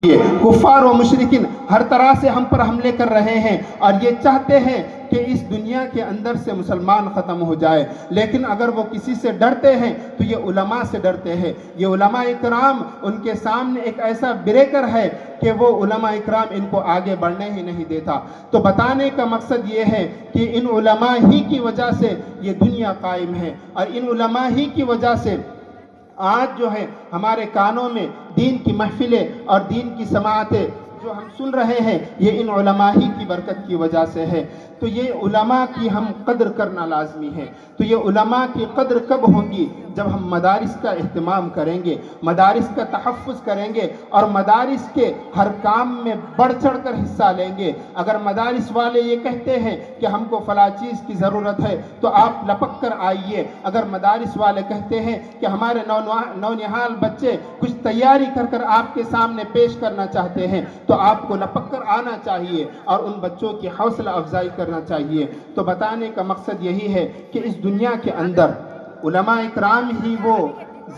कुफ्फार व मुशरिकिन हर तरह से हम पर हमले कर रहे हैं और ये चाहते हैं कि इस दुनिया के अंदर से मुसलमान ख़त्म हो जाए, लेकिन अगर वो किसी से डरते हैं तो ये उलमा से डरते हैं। ये उलमा इकराम उनके सामने एक ऐसा ब्रेकर है कि वो उलमा इकराम इनको आगे बढ़ने ही नहीं देता। तो बताने का मकसद ये है कि इन उलमा ही की वजह से ये दुनिया कायम है और इन उलमा ही की वजह से आज जो है हमारे कानों में दीन की महफिलें और दीन की समाअतें जो हम सुन रहे हैं, ये इन उलमा ही की बरकत की वजह से है। तो ये उलमा की हम कद्र करना लाजमी है। तो ये उलमा की कद्र कब होगी? जब हम मदारिस का एहतमाम करेंगे, मदारिस का तहफ़्फ़ुज़ करेंगे और मदारिस के हर काम में बढ़ चढ़ कर हिस्सा लेंगे। अगर मदारिस वाले ये कहते हैं कि हमको फ़ला चीज़ की ज़रूरत है तो आप लपक कर आइए। अगर मदारिस वाले कहते हैं कि हमारे नौनिहाल बच्चे कुछ तैयारी कर कर आपके सामने पेश करना चाहते हैं तो आपको लपक कर आना चाहिए और उन बच्चों की हौसला अफजाई करना चाहिए। तो बताने का मकसद यही है कि इस दुनिया के अंदर उलमा इकराम ही वो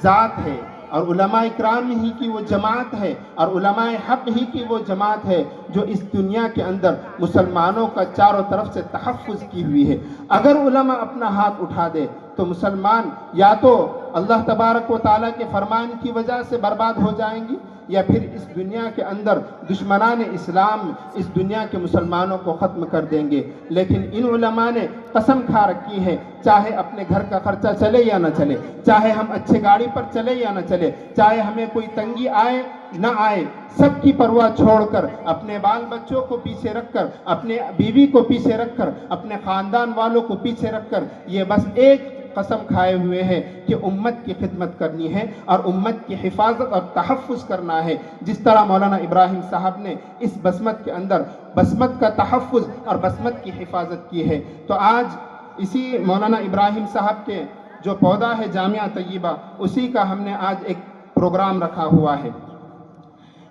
ज़ात है और उलमा इकराम ही की वो जमात है और उलमा हक़ ही की वो जमात है जो इस दुनिया के अंदर मुसलमानों का चारों तरफ से तहफ़्फ़ुज़ की हुई है। अगर उलमा अपना हाथ उठा दे तो मुसलमान या तो अल्लाह तबारक व तआला के फरमान की वजह से बर्बाद हो जाएंगी या फिर इस दुनिया के अंदर दुश्मनान इस्लाम इस दुनिया के मुसलमानों को ख़त्म कर देंगे। लेकिन इन उलमा ने कसम खा रखी है, चाहे अपने घर का खर्चा चले या ना चले, चाहे हम अच्छे गाड़ी पर चले या ना चले, चाहे हमें कोई तंगी आए ना आए, सबकी परवाह छोड़कर अपने बाल बच्चों को पीछे रखकर, अपने बीवी को पीछे रखकर, अपने ख़ानदान वालों को पीछे रखकर ये बस एक कसम खाए हुए हैं कि उम्मत की खिदमत करनी है और उम्मत की हिफाजत और तहफ़्फ़ुज़ करना है। जिस तरह मौलाना इब्राहिम साहब ने इस बसमत के अंदर बसमत का तहफ़्फ़ुज़ और बसमत की हिफाजत की है, तो आज इसी मौलाना इब्राहिम साहब के जो पौधा है जामिया तय्यबा, उसी का हमने आज एक प्रोग्राम रखा हुआ है।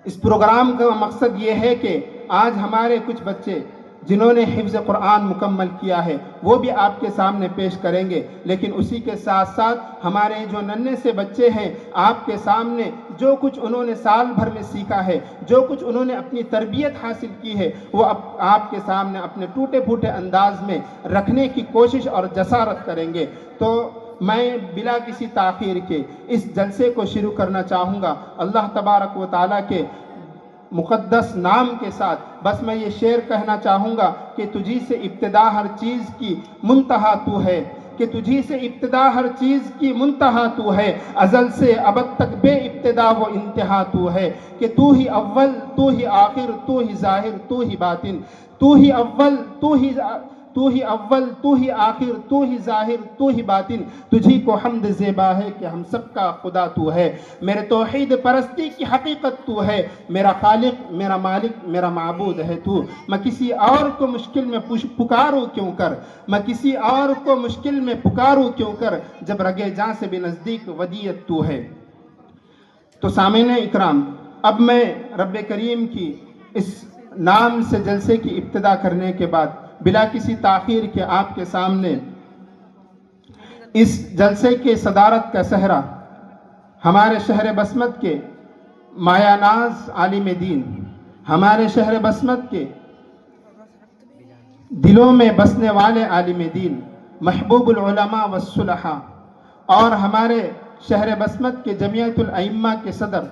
इस प्रोग्राम का मकसद ये है कि आज हमारे कुछ बच्चे जिन्होंने हिफ्ज़ कुरान मुकम्मल किया है वो भी आपके सामने पेश करेंगे, लेकिन उसी के साथ साथ हमारे जो नन्हे से बच्चे हैं आपके सामने जो कुछ उन्होंने साल भर में सीखा है, जो कुछ उन्होंने अपनी तरबियत हासिल की है, वो आपके सामने अपने टूटे फूटे अंदाज में रखने की कोशिश और जसारत करेंगे। तो मैं बिला किसी ताख़ीर के इस जलसे को शुरू करना चाहूँगा अल्लाह तबारक व तआला के मुक़द्दस नाम के साथ। बस मैं ये शेर कहना चाहूँगा कि तुझी से इब्तिदा हर चीज़ की मुंतहा तू है, कि तुझी से इब्तिदा हर चीज़ की मुंतहा तू है, अज़ल से अबद तक बे इब्तिदा वो इंतहा तू है, कि तू ही अव्वल तू ही आखिर तू ही ज़ाहिर तू ही बातिन, तू ही अव्वल तू ही अव्वल तू ही आखिर तू ही ज़ाहिर तू ही बातिन, तुझी को हम्द ज़ेबा है कि हम सबका खुदा तू है। मेरे तौहीद परस्ती की हकीकत तू है, मेरा खालिक मेरा मालिक मेरा माबूद है तू। मैं किसी और को मुश्किल में पुकारूँ क्यों कर, मैं किसी और को मुश्किल में पुकारूँ क्यों कर, जब रगे जान से भी नज़दीक वदीयत तू है। तो सामीन इकराम, अब मैं रब्बे करीम की इस नाम से जलसे की इब्तिदा करने के बाद बिला किसी ताख़ीर के आपके सामने इस जलसे के सदारत का सहरा हमारे शहर बसमत के मायानाज आलिम दीन, हमारे शहर बसमत के दिलों में बसने वाले आलिम दीन, महबूबुल उलमा वस्सुलहा और हमारे शहर बसमत के जमियतुल अइम्मा के सदर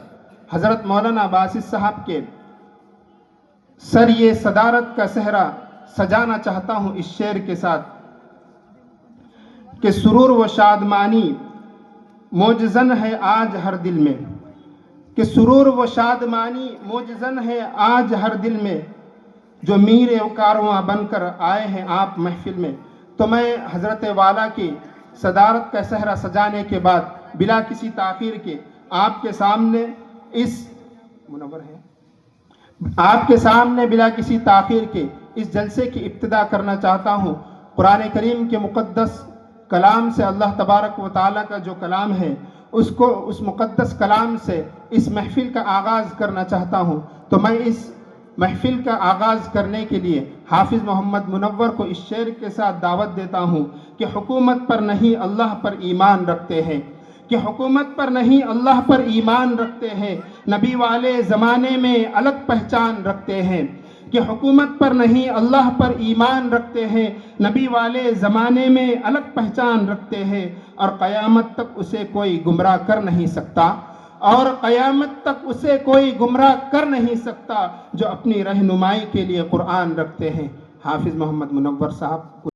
हज़रत मौलाना बासित साहब के सर ये सदारत का सहरा सजाना चाहता हूँ इस शेर के साथ कि सुरूर व शादमानी मोजज़न है आज हर दिल में, कि सुरूर व शादमानी मोजज़न है आज हर दिल में, जो मीर कारवां बनकर आए हैं आप महफिल में। तो मैं हज़रत वाला की सदारत का सहरा सजाने के बाद बिला किसी ताख़ीर के आपके सामने इस मुनव्वर है आपके सामने बिला किसी ताख़ीर के इस जलसे की इब्तिदा करना चाहता हूँ। कुरान करीम के मुक़द्दस कलाम से, अल्लाह तबारक व तआला का जो कलाम है उसको, उस मुक़द्दस कलाम से इस महफिल का आगाज़ करना चाहता हूँ। तो मैं इस महफिल का आगाज़ करने के लिए हाफिज़ मोहम्मद मुनव्वर को इस शेर के साथ दावत देता हूँ कि हुकूमत पर नहीं अल्लाह पर ईमान रखते हैं, کہ حکومت پر نہیں اللہ پر ایمان رکھتے ہیں، نبی والے زمانے میں الگ پہچان رکھتے ہیں، کہ حکومت پر نہیں اللہ پر ایمان رکھتے ہیں، نبی والے زمانے میں الگ پہچان رکھتے ہیں، اور قیامت تک اسے کوئی گمراہ کر نہیں سکتا، اور قیامت تک اسے کوئی گمراہ کر نہیں سکتا جو اپنی رہنمائی کے لیے قرآن رکھتے ہیں۔ حافظ محمد منور صاحب